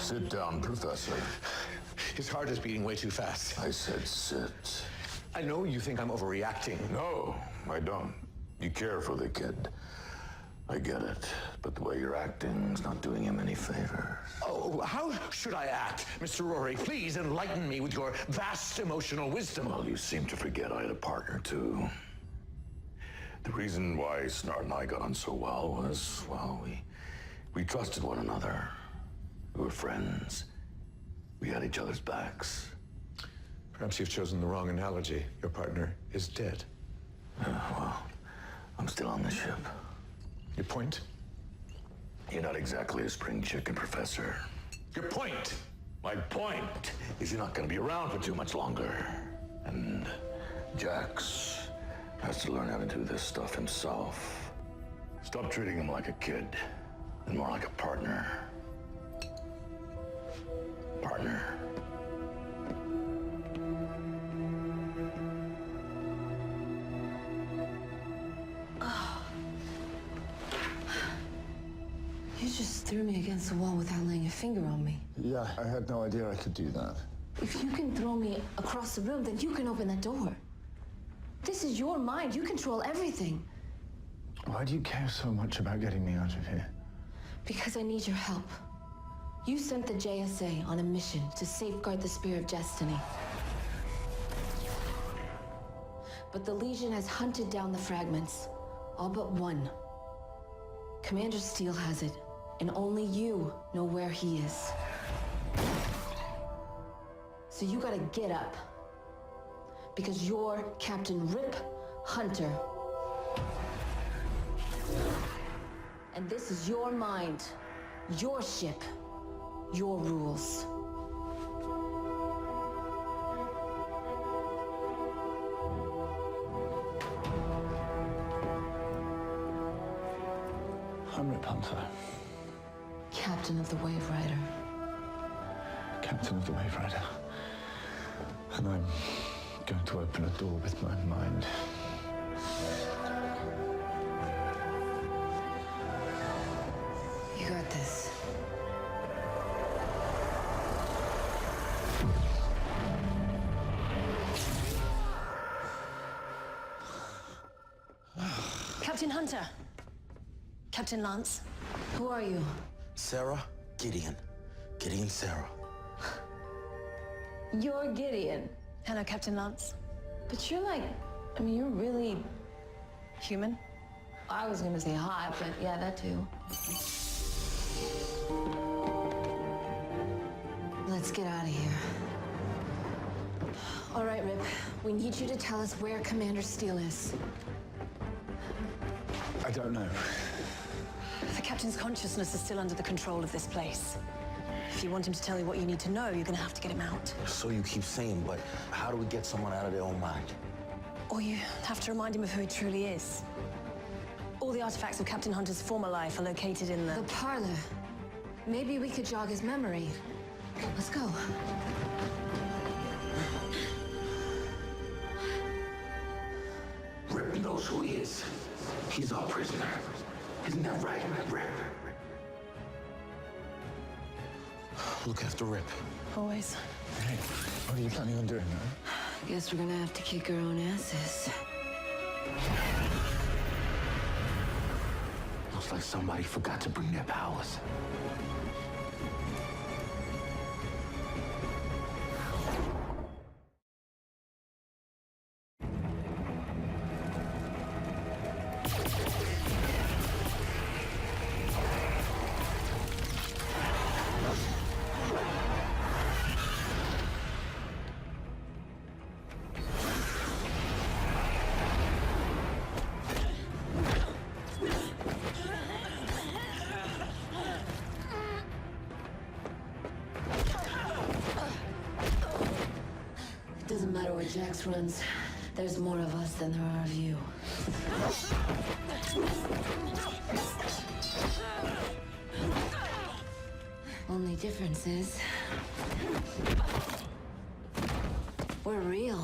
Sit down, Professor. His heart is beating way too fast. I said sit. I know you think I'm overreacting. No, I don't. You care for the kid. I get it. But the way you're acting is not doing him any favors. Oh, how should I act, Mr. Rory? Please enlighten me with your vast emotional wisdom. Well, you seem to forget I had a partner, too. The reason why Snart and I got on so well was, well, we trusted one another. We were friends. We had each other's backs. Perhaps you've chosen the wrong analogy. Your partner is dead. Well, I'm still on the ship. Your point? You're not exactly a spring chicken, Professor. Your point? My point is you're not going to be around for too much longer. And Jax has to learn how to do this stuff himself. Stop treating him like a kid and more like a partner. Partner. You just threw me against the wall without laying a finger on me. Yeah, I had no idea I could do that. If you can throw me across the room, then you can open that door. This is your mind. You control everything. Why do you care so much about getting me out of here? Because I need your help. You sent the JSA on a mission to safeguard the Spear of Destiny. But the Legion has hunted down the fragments, all but one. Commander Steele has it, and only you know where he is. So you gotta get up. Because you're Captain Rip Hunter. And this is your mind, your ship, your rules. I'm Rip Hunter. Captain of the Wave Rider. Captain of the Wave Rider. And I'm going to open a door with my mind. You got this. Captain Hunter. Captain Lance. Who are you? Sara, Gideon. Gideon, Sara. You're Gideon. Hello, Captain Lance. But you're like, you're really... Human? I was gonna say hot, but yeah, that too. Let's get out of here. All right, Rip. We need you to tell us where Commander Steele is. I don't know. The Captain's consciousness is still under the control of this place. If you want him to tell you what you need to know, you're gonna have to get him out. So you keep saying, but how do we get someone out of their own mind? Or you have to remind him of who he truly is. All the artifacts of Captain Hunter's former life are located in The parlor. Maybe we could jog his memory. Let's go. Rip knows who he is. He's our prisoner. Isn't that right, Rip? Look after Rip. Always. Hey, what are you planning on doing now? Guess we're gonna have to kick our own asses. Looks like somebody forgot to bring their powers. Doesn't matter where Jax runs. There's more of us than there are of you. Only difference is... we're real.